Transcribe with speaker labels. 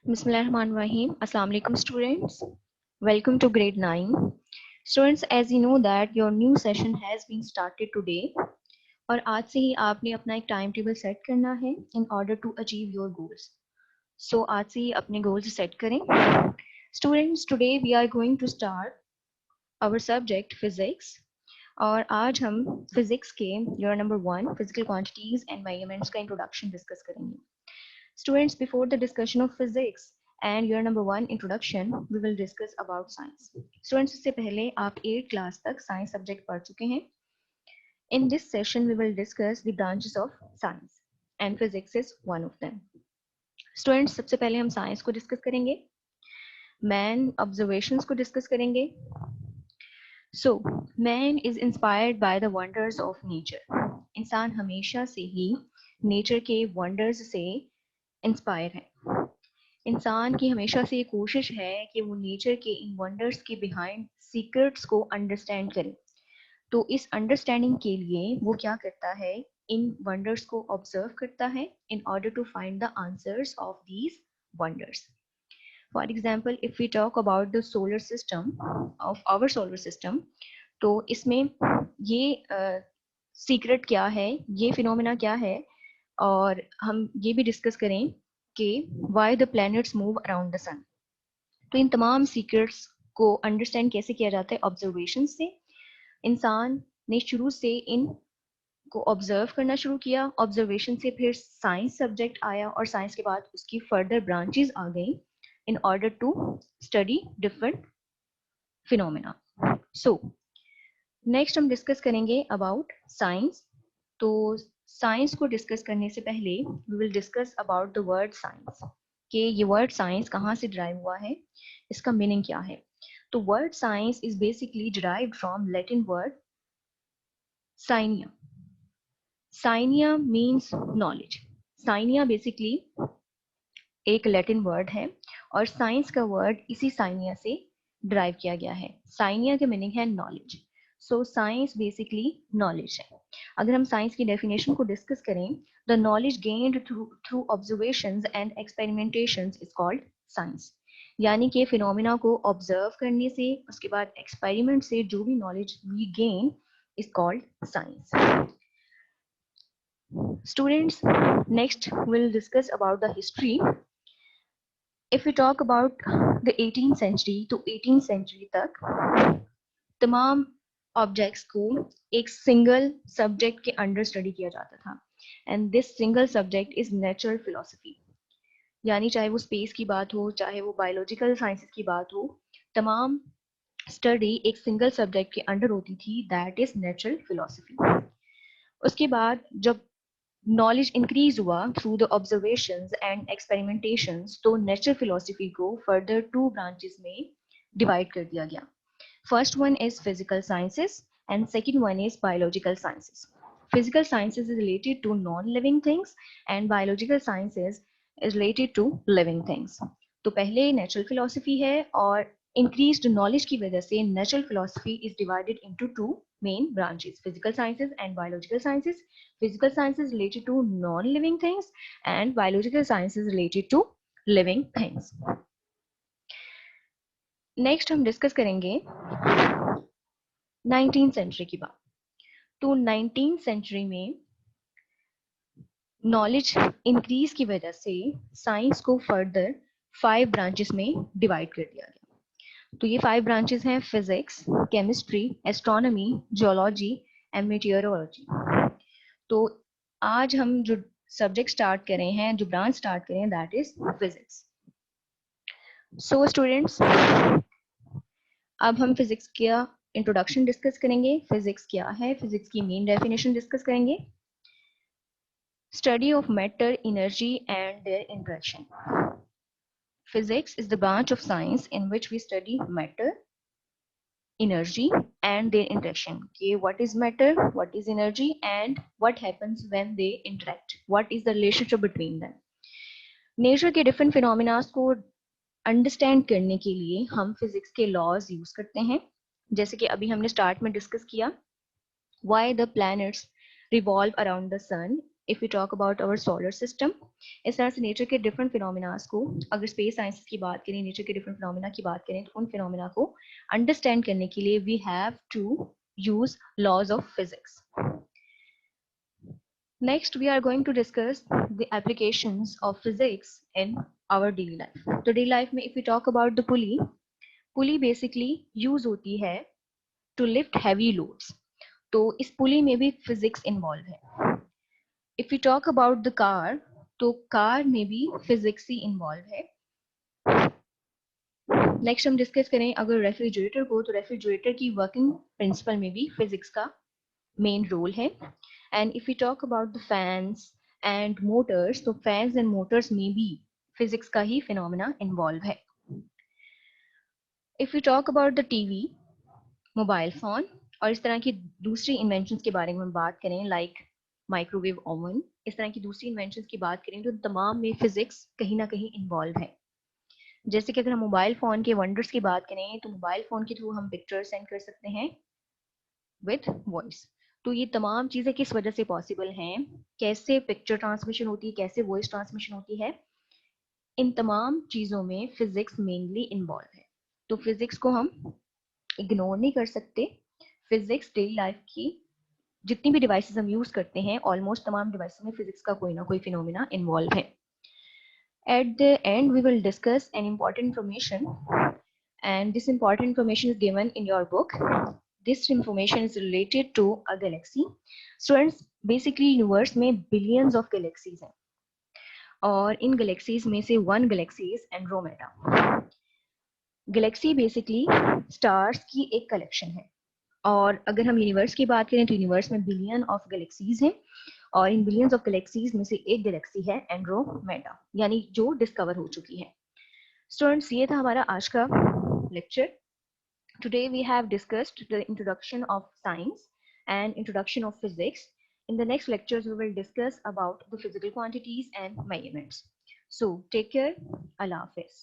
Speaker 1: Bismillahirrahmanirrahim. Assalamu alaikum students. Welcome to grade 9. Students, as you know that your new session has been started today और आज से ही आपने अपना एक time table set करना है in order to achieve your goals. So आज से ही अपने goals set करें. Students, today we are going to start our subject physics. और आज हम physics के your number 1 physical quantities and measurements का introduction discuss करेंगे. Students, before the discussion of physics and your number 1 introduction, we will discuss about science. Students, इससे पहले आप 8th class तक science subject पढ़ चुके हैं. In this session, we will discuss the branches of science and physics is one of them. Students, सबसे पहले हम science को discuss करेंगे. Man observations को discuss करेंगे. So, man is inspired by the wonders of nature. इंसान हमेशा से ही nature के wonders से इंस्पायर है. इंसान की हमेशा से ये कोशिश है कि वो नेचर के इन वंडर्स के बिहाइंड सीक्रेट्स को अंडरस्टैंड करे. तो इस अंडरस्टैंडिंग के लिए वो क्या करता है, इन वंडर्स को ऑब्जर्व करता है in order to find the answers of these wonders. For example, if we talk about the solar system of our solar system, तो इसमें ये सीक्रेट क्या है, ये फिनोमेना क्या है, और हम ये भी डिस्कस करें कि why the planets move around the sun. तो इन तमाम सीक्रेट्स को अंडरस्टैंड कैसे किया जाता है, ऑब्जर्वेशन से. इंसान ने शुरू से इन को ऑब्जर्व करना शुरू किया. ऑब्जर्वेशन से फिर साइंस सब्जेक्ट आया और साइंस के बाद उसकी फर्दर ब्रांचेस आ गई in order to study different phenomena. So next हम डिस्कस करेंगे अबाउट साइंस. तो साइंस को डिस्कस करने से पहले we will discuss about the word science, कि ये वर्ड साइंस कहाँ से डिराइव हुआ है, इसका मीनिंग क्या है. तो word science is basically derived from Latin word scientia. Scientia means knowledge. Scientia basically एक लैटिन वर्ड है और साइंस का वर्ड इसी साइनिया से डिराइव किया गया है. साइनिया का मीनिंग है knowledge. So science basically knowledge है. अगर हम साइंस की डेफिनेशन को डिस्कस करें, the knowledge gained through observations and experimentations is called science. यानी कि फिनोमिना को ऑब्जर्व करने से, उसके बाद एक्सपेरिमेंट से जो भी knowledge we gain is called science. Students, next will discuss about the history. If we talk about the 18th century, तो 18th century तक तमाम ऑब्जेक्ट्स को एक सिंगल सब्जेक्ट के अंडर स्टडी किया जाता था. And this single subject is natural philosophy. यानी चाहे वो स्पेस की बात हो, चाहे वो बायोलॉजिकल साइंसेस की बात हो, तमाम स्टडी एक सिंगल सब्जेक्ट के अंडर होती थी, दैट इज नेचुरल फिलोसफी. उसके बाद जब नॉलेज इंक्रीज हुआ through the observations and experimentations, तो नेचुरल फिलोसफी को फर्दर 2 ब्रांचेस में डिवाइड कर दिया गया. First one is physical sciences and second one is biological sciences. Physical sciences is related to non-living things and biological sciences is related to living things. तो पहले natural philosophy है और increased knowledge की वजह से natural philosophy is divided into 2 main branches, physical sciences and biological sciences. Physical sciences related to non-living things and biological sciences related to living things. Next हम discuss करेंगे 19th century की बात. तो 19th century में knowledge increase की वजह से science को फर्दर 5 ब्रांचेस में डिवाइड कर दिया गया. तो ये 5 ब्रांचेस हैं physics, chemistry, astronomy, geology and meteorology. तो आज हम जो सब्जेक्ट स्टार्ट कर रहे हैं, जो ब्रांच स्टार्ट कर रहे हैं, that is physics. So students, अब हम फिजिक्स का इंट्रोडक्शन डिस्कस करेंगे. फिजिक्स क्या है, फिजिक्स की मेन डेफिनेशन डिस्कस करेंगे. Study of matter, energy and their interaction. Physics is the branch of science in which we study matter, energy and their interaction. कि what is matter, what is energy and what happens when they interact, what is the relationship between them. Nature के different phenomena को understand करने के लिए हम physics के laws use करते हैं. जैसे कि अभी हमने स्टार्ट में डिस्कस किया, why the planets revolve around the sun if we talk about our solar system, इस तरह से नेचर के डिफरेंट फिनोमिनास को, अगर स्पेस साइंस की बात करें, नेचर के डिफरेंट फिनोमिना की बात करें, तो उन फिनोमिना को अंडरस्टैंड करने के लिए we have to use laws of physics. Next, we are going to discuss the applications of physics in our daily life. तो daily life में if we talk about the pulley basically use होती है to lift heavy loads. तो इस pulley में भी physics involved है. If we talk about the car, तो car में भी physics ही involved है. नेक्स्ट हम डिस्कस करें अगर रेफ्रिजरेटर को, तो रेफ्रिजरेटर की वर्किंग प्रिंसिपल में भी फिजिक्स का मेन रोल है. And if you talk about the fans and Motors, तो फैंस एंड मोटर्स में भी फिजिक्स का ही फिनोमेना इन्वॉल्व है. If you talk about the TV, mobile phone और इस तरह की दूसरी इन्वेंशंस के बारे में हम बात करें, लाइक माइक्रोवेव ओवन, इस तरह की दूसरी इन्वेंशंस की बात करें, तो तमाम में फिजिक्स कहीं ना कहीं इन्वॉल्व है. जैसे कि अगर हम मोबाइल फोन के वंडर्स की बात करें, तो मोबाइल फोन के थ्रू हम पिक्चर सेंड कर सकते हैं विथ वॉइस. तो ये तमाम चीजें किस वजह से पॉसिबल हैं, कैसे पिक्चर ट्रांसमिशन होती है, कैसे वॉइस ट्रांसमिशन होती है, इन तमाम चीजों में फिजिक्स मेनली इन्वॉल्व है. तो फिजिक्स को हम इग्नोर नहीं कर सकते. फिजिक्स डेली लाइफ की जितनी भी डिवाइसेस हम यूज करते हैं, ऑलमोस्ट तमाम डिवाइसेस में फिजिक्स का कोई ना कोई फिनोमिना इन्वॉल्व है. At the end, we will discuss an important information, and this important information is given in your book. This information is related to a galaxy. Students, basically universe में billions of galaxies हैं, और इन galaxies में से one galaxy is Andromeda. Galaxy basically stars की एक collection है, और अगर हम यूनिवर्स की बात करें तो यूनिवर्स में बिलियन ऑफ गैलेक्सीज हैं, और इन बिलियंस ऑफ गैलेक्सीज में से एक गैलेक्सी है एंड्रोमेडा, यानी जो डिस्कवर हो चुकी है. स्टूडेंट्स, ये था हमारा आज का lecture. Today we have discussed the introduction of science and introduction of physics. In the next lectures, we will discuss about the physical quantities and measurements. So, take care. Allah Hafiz.